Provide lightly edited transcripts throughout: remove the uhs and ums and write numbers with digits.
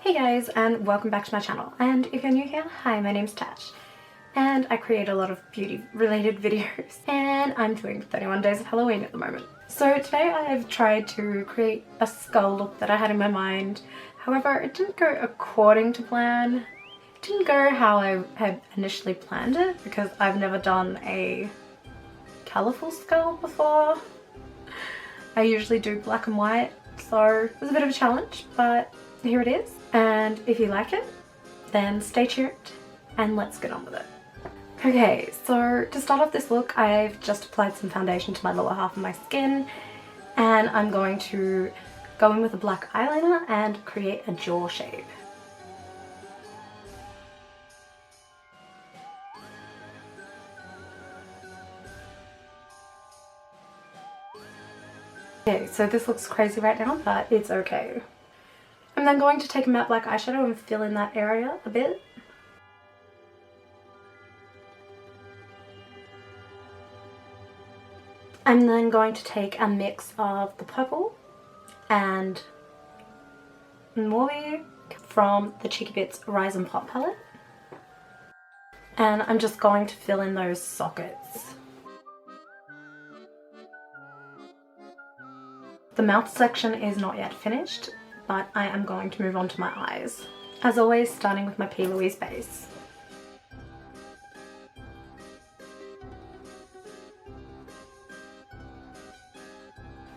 Hey guys, and welcome back to my channel. And if you're new here, hi, my name's Tash and I create a lot of beauty related videos and I'm doing 31 days of Halloween at the moment. So today I've tried to create a skull look that I had in my mind. However, it didn't go according to plan. It didn't go how I had initially planned it because I've never done a colourful skull before. I usually do black and white, so it was a bit of a challenge, but here it is. And if you like it, then stay tuned and let's get on with it. Okay, so to start off this look, I've just applied some foundation to my lower half of my skin and I'm going to go in with a black eyeliner and create a jaw shape. Okay, so this looks crazy right now, but it's okay. I'm then going to take a matte black eyeshadow and fill in that area a bit. I'm then going to take a mix of the purple and mauve from the Cheeky Bits Rise and Pop palette. And I'm just going to fill in those sockets. The mouth section is not yet finished, but I am going to move on to my eyes. As always, starting with my P. Louise base.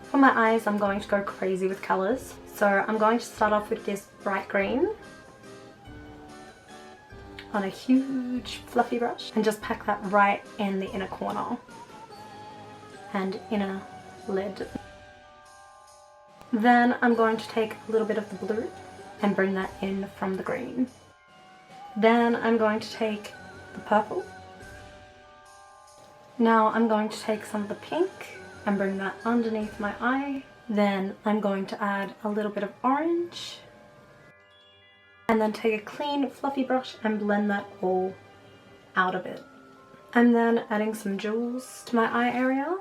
For my eyes, I'm going to go crazy with colours. So I'm going to start off with this bright green on a huge fluffy brush and just pack that right in the inner corner and inner lid. Then I'm going to take a little bit of the blue and bring that in from the green. Then I'm going to take the purple. Now I'm going to take some of the pink and bring that underneath my eye. Then I'm going to add a little bit of orange and then take a clean fluffy brush and blend that all out a bit. I'm then adding some jewels to my eye area.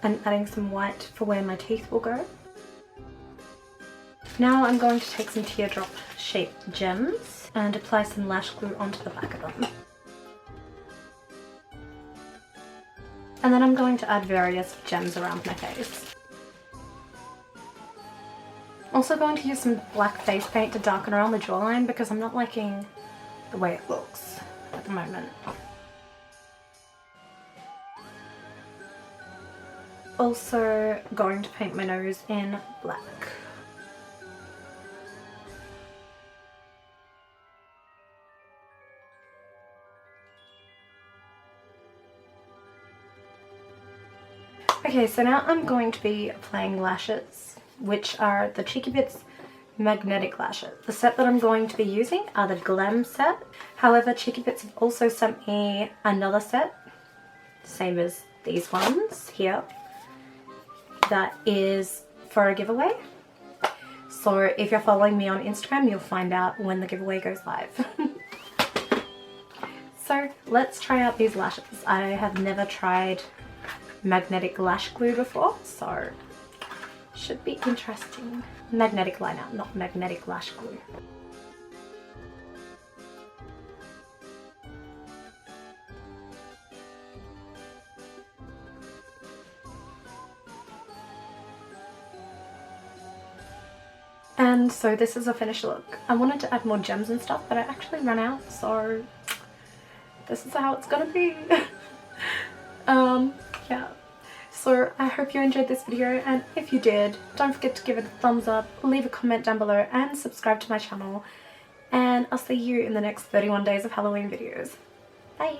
And adding some white for where my teeth will go. Now I'm going to take some teardrop shaped gems and apply some lash glue onto the back of them. And then I'm going to add various gems around my face. Also going to use some black face paint to darken around the jawline because I'm not liking the way it looks at the moment. Also going to paint my nose in black. Okay, so now I'm going to be applying lashes, which are the Cheeky Bits magnetic lashes. The set that I'm going to be using are the Glam set. However, Cheeky Bits have also sent me another set, same as these ones here, that is for a giveaway. So if you're following me on Instagram, you'll find out when the giveaway goes live. So let's try out these lashes. I have never tried magnetic lash glue before, so should be interesting. Magnetic liner, not magnetic lash glue. And so this is a finished look. I wanted to add more gems and stuff, but I actually ran out, so this is how it's gonna be. Yeah. So I hope you enjoyed this video, and if you did, don't forget to give it a thumbs up, leave a comment down below, and subscribe to my channel. And I'll see you in the next 31 days of Halloween videos. Bye!